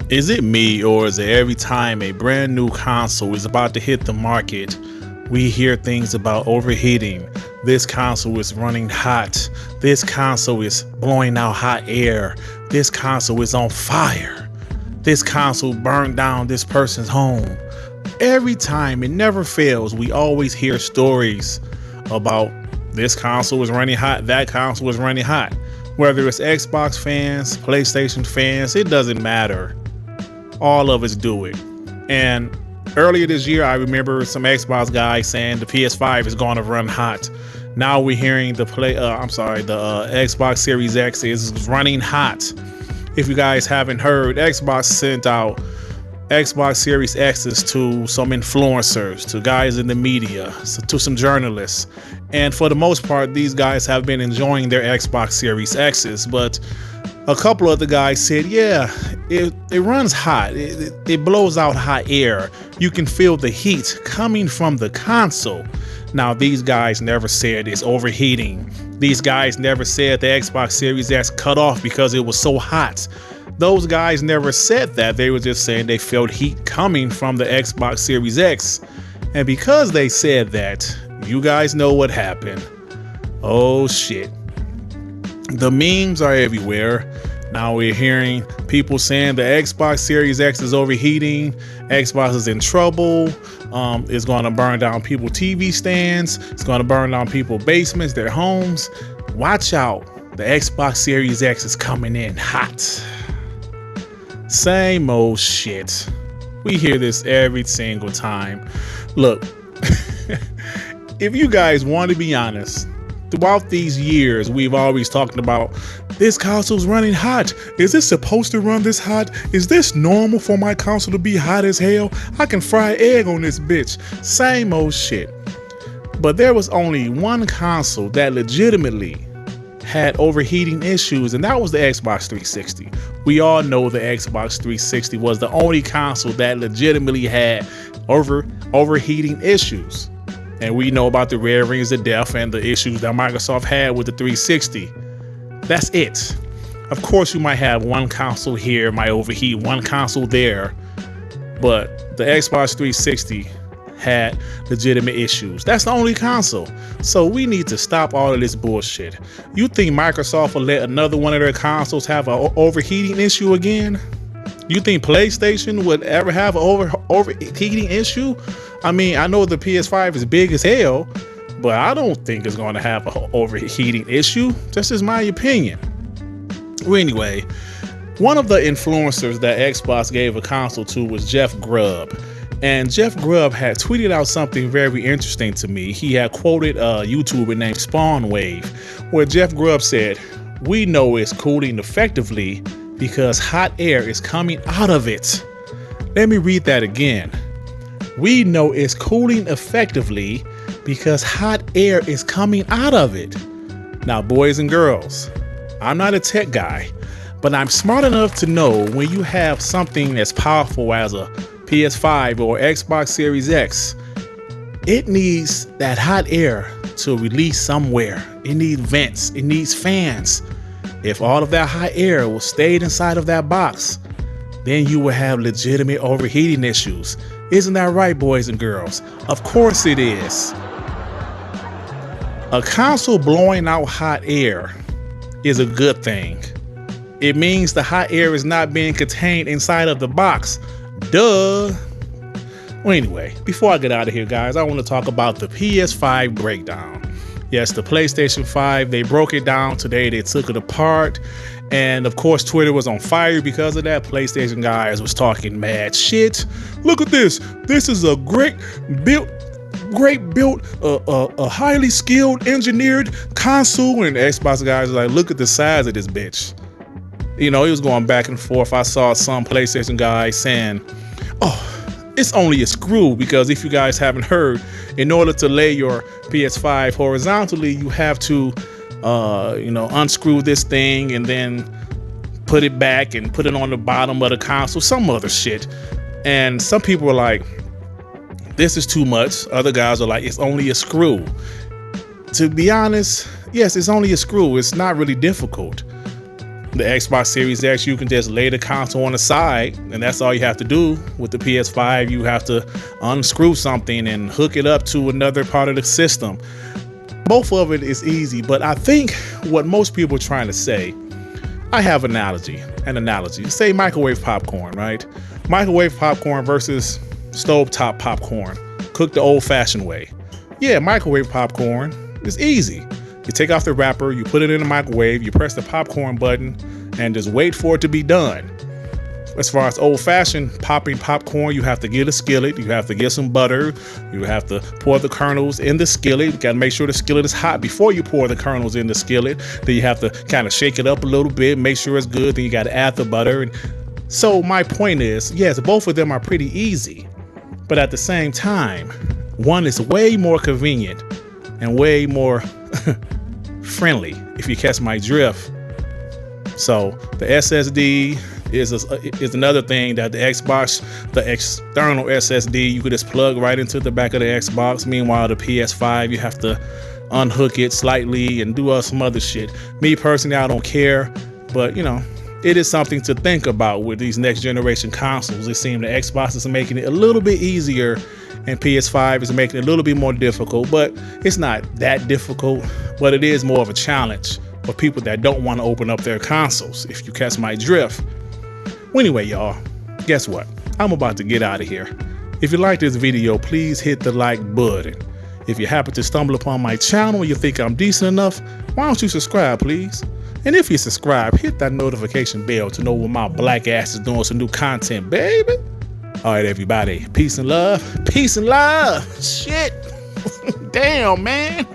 Is it me, or is it every time a brand new console is about to hit the market, we hear things about overheating? This console is running hot. This console is blowing out hot air. This console is on fire. This console burned down this person's home. Every time, it never fails, we always hear stories about this console is running hot, that console is running hot. Whether it's Xbox fans, PlayStation fans, it doesn't matter. All of us do it. And earlier this year, I remember some Xbox guys saying the PS5 is going to run hot. Now we're hearing the Xbox Series X is running hot. If you guys haven't heard, Xbox sent out Xbox Series X's to some influencers, to guys in the media, to some journalists. And for the most part, these guys have been enjoying their Xbox Series X's, but a couple of the guys said, yeah, it runs hot. It blows out hot air. You can feel the heat coming from the console. Now, these guys never said it's overheating. These guys never said the Xbox Series X cut off because it was so hot. Those guys never said that. They were just saying they felt heat coming from the Xbox Series X. And because they said that, you guys know what happened. Oh shit. The memes are everywhere. Now we're hearing people saying the Xbox Series X is overheating. Xbox is in trouble. It's going to burn down people's TV stands. It's going to burn down people's basements, their homes. Watch out. The Xbox Series X is coming in hot. Same old shit. We hear this every single time. Look, if you guys want to be honest, throughout these years, we've always talked about this console's running hot. Is this supposed to run this hot? Is this normal for my console to be hot as hell? I can fry egg on this bitch. Same old shit. But there was only one console that legitimately had overheating issues, and that was the Xbox 360. We all know the Xbox 360 was the only console that legitimately had overheating issues. And we know about the red rings of death and the issues that Microsoft had with the 360. That's it. Of course, you might have one console here might overheat, one console there, but the Xbox 360 had legitimate issues. That's the only console. So we need to stop all of this bullshit. You think Microsoft will let another one of their consoles have an overheating issue again? You think PlayStation would ever have an overheating issue? I mean, I know the PS5 is big as hell, but I don't think it's going to have an overheating issue. That's just my opinion. Well, anyway, one of the influencers that Xbox gave a console to was Jeff Grubb. And Jeff Grubb had tweeted out something very interesting to me. He had quoted a YouTuber named SpawnWave, where Jeff Grubb said, "We know it's cooling effectively because hot air is coming out of it." Let me read that again. We know it's cooling effectively because hot air is coming out of it. Now, boys and girls, I'm not a tech guy, but I'm smart enough to know when you have something as powerful as a PS5 or Xbox Series X, it needs that hot air to release somewhere. It needs vents, it needs fans. If all of that hot air was stayed inside of that box, then you will have legitimate overheating issues. Isn't that right, boys and girls? Of course it is. A console blowing out hot air is a good thing. It means the hot air is not being contained inside of the box. Duh. Well, anyway, before I get out of here, guys, I want to talk about the PS5 breakdown. Yes, the PlayStation 5, they broke it down today. They took it apart. And of course, Twitter was on fire because of that. PlayStation guys was talking mad shit. Look at this. This is a great built, a highly skilled, engineered console. And Xbox guys are like, look at the size of this bitch. You know, he was going back and forth. I saw some PlayStation guy saying, oh, it's only a screw, because if you guys haven't heard, in order to lay your PS5 horizontally, you have to, unscrew this thing and then put it back and put it on the bottom of the console, some other shit. And some people were like, this is too much. Other guys are like, it's only a screw. To be honest, yes, it's only a screw. It's not really difficult. The Xbox Series X, you can just lay the console on the side, and that's all you have to do. With the PS5, you have to unscrew something and hook it up to another part of the system. Both of it is easy, but I think what most people are trying to say, I have an analogy. Say microwave popcorn, right? Microwave popcorn versus stovetop popcorn, cooked the old-fashioned way. Yeah, microwave popcorn is easy. You take off the wrapper, you put it in the microwave, you press the popcorn button, and just wait for it to be done. As far as old-fashioned popping popcorn, you have to get a skillet, you have to get some butter, you have to pour the kernels in the skillet. You gotta make sure the skillet is hot before you pour the kernels in the skillet. Then you have to kind of shake it up a little bit, make sure it's good, then you gotta add the butter. And so my point is, yes, both of them are pretty easy, but at the same time, one is way more convenient and way more friendly, if you catch my drift. So the SSD is another thing that the external SSD, you could just plug right into the back of the Xbox. Meanwhile, the PS5, you have to unhook it slightly and do some other shit. Me personally, I don't care, but you know, it is something to think about with these next generation consoles. It seems the Xbox is making it a little bit easier and PS5 is making it a little bit more difficult, but it's not that difficult, but it is more of a challenge for people that don't want to open up their consoles, if you catch my drift. Well, anyway, y'all, guess what? I'm about to get out of here. If you like this video, please hit the like button. If you happen to stumble upon my channel and you think I'm decent enough, why don't you subscribe, please? And if you subscribe, hit that notification bell to know when my black ass is doing some new content, baby. All right, everybody. Peace and love. Peace and love. Shit. Damn, man.